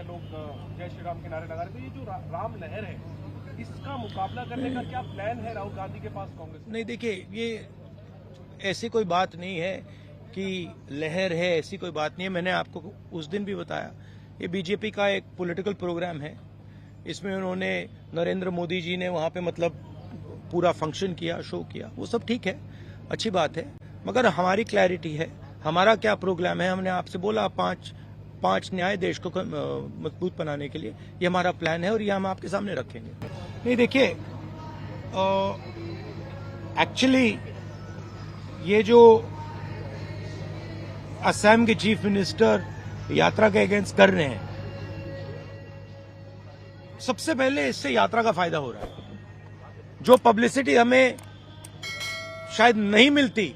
हैं लोग जय श्री राम के नारे लगा रहे, तो ये जो राम लहर है इसका मुकाबला करने का क्या प्लान है राहुल गांधी के पास कांग्रेस? नहीं, देखिए, ये ऐसी कोई बात नहीं है कि लहर है, ऐसी कोई बात नहीं है। मैंने आपको उस दिन भी बताया, ये बीजेपी का एक पॉलिटिकल प्रोग्राम है। इसमें उन्होंने नरेंद्र मोदी जी ने वहां पे मतलब पूरा फंक्शन किया, शो किया, वो सब ठीक है, अच्छी बात है। मगर हमारी क्लैरिटी है, हमारा क्या प्रोग्राम है। हमने आपसे बोला पांच न्याय देश को मजबूत बनाने के लिए, ये हमारा प्लान है और ये हम आपके सामने रखेंगे। नहीं, देखिए, एक्चुअली ये जो असम के चीफ मिनिस्टर यात्रा के अगेंस्ट कर रहे हैं, सबसे पहले इससे यात्रा का फायदा हो रहा है। जो पब्लिसिटी हमें शायद नहीं मिलती,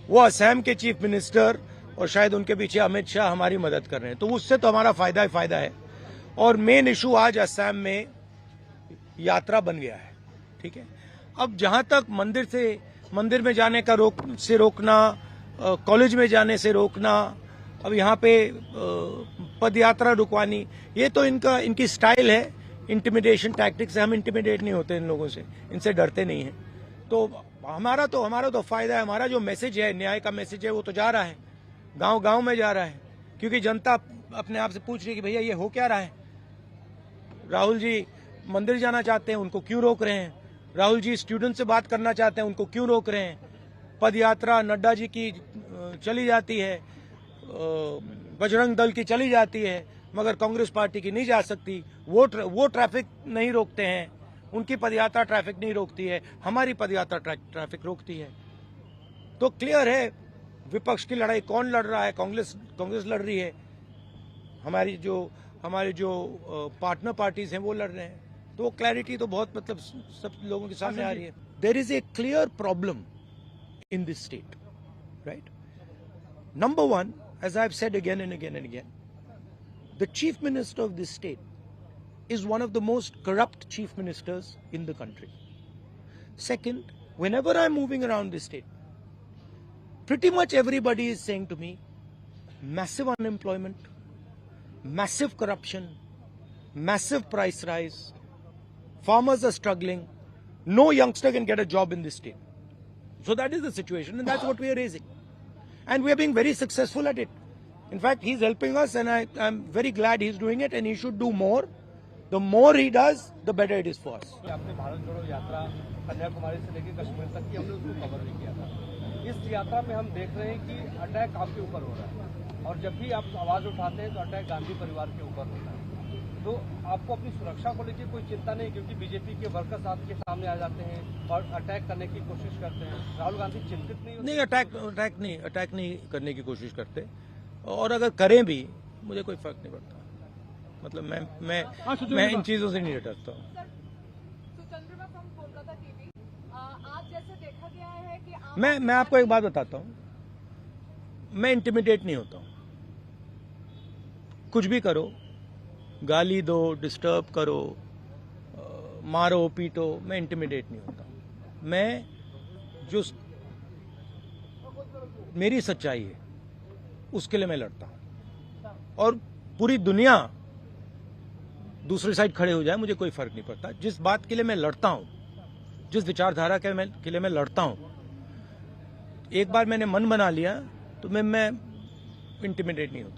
वो असम के चीफ मिनिस्टर और शायद उनके पीछे अमित शाह हमारी मदद कर रहे हैं, तो उससे तो हमारा फायदा ही फायदा है। और मेन इशू आज असम में यात्रा बन गया है, ठीक है। अब जहां तक मंदिर में जाने का रोकना, कॉलेज में जाने से रोकना, अब यहाँ पे पद यात्रा रुकवानी, ये तो इनकी स्टाइल है, इंटिमिडेशन टैक्टिक्स है। हम इंटिमिडेट नहीं होते इन लोगों से, इनसे डरते नहीं हैं। तो हमारा तो फायदा है। हमारा जो मैसेज है, न्याय का मैसेज है, वो तो जा रहा है, गांव में जा रहा है, क्योंकि जनता अपने आप से पूछ रही है कि भैया ये हो क्या रहा है। राहुल जी मंदिर जाना चाहते हैं, उनको क्यों रोक रहे हैं। राहुल जी स्टूडेंट से बात करना चाहते हैं, उनको क्यों रोक रहे हैं। पद यात्रा नड्डा जी की चली जाती है, बजरंग दल की चली जाती है, मगर कांग्रेस पार्टी की नहीं जा सकती। वो ट्रैफिक नहीं रोकते हैं, उनकी पदयात्रा ट्रैफिक नहीं रोकती है, हमारी पदयात्रा ट्रैफिक रोकती है। तो क्लियर है विपक्ष की लड़ाई कौन लड़ रहा है। कांग्रेस लड़ रही है, हमारी जो पार्टनर पार्टीज हैं वो लड़ रहे हैं। तो क्लैरिटी तो बहुत मतलब सब लोगों के सामने आ रही है। There is a clear problem in this state, right. Number one, as I've said again and again and again, the chief minister of this state is one of the most corrupt chief ministers in the country. Second, whenever I'm moving around this state, pretty much everybody is saying to me, massive unemployment, massive corruption, massive price rise, farmers are struggling, no youngster can get a job in this state. So that is the situation, and that's what we are raising. And we are being very successful at it. In fact, he's helping us, and I'm very glad he's doing it, and he should do more. The more he does, the better it is for us. आपने भारत जोड़ो यात्रा कन्याकुमारी से लेकर कश्मीर तक की हमने उसको cover नहीं किया था। इस यात्रा में हम देख रहे हैं कि अटैक आपके ऊपर हो रहा है, और जब भी आप आवाज उठाते हैं तो अटैक गांधी परिवार के ऊपर होता है। तो आपको अपनी सुरक्षा को लेकर कोई चिंता नहीं, क्योंकि बीजेपी के वर्कर्स आपके सामने आ जाते हैं और अटैक करने की कोशिश करते हैं। राहुल गांधी चिंतित नहीं होते? नहीं, अटैक नहीं करने की कोशिश करते, और अगर करें भी मुझे कोई फर्क नहीं पड़ता। मतलब मैं इन चीजों से नहीं डरता हूँ। मैं आपको एक बात बताता हूँ, मैं इंटिमिडेट नहीं होता हूँ। कुछ भी करो, गाली दो, डिस्टर्ब करो, मारो पीटो, मैं इंटिमिडेट नहीं होता। मैं जो मेरी सच्चाई है उसके लिए मैं लड़ता हूं, और पूरी दुनिया दूसरी साइड खड़े हो जाए, मुझे कोई फर्क नहीं पड़ता। जिस बात के लिए मैं लड़ता हूं, जिस विचारधारा के लिए मैं लड़ता हूं, एक बार मैंने मन बना लिया तो मैं इंटिमिडेट नहीं होता।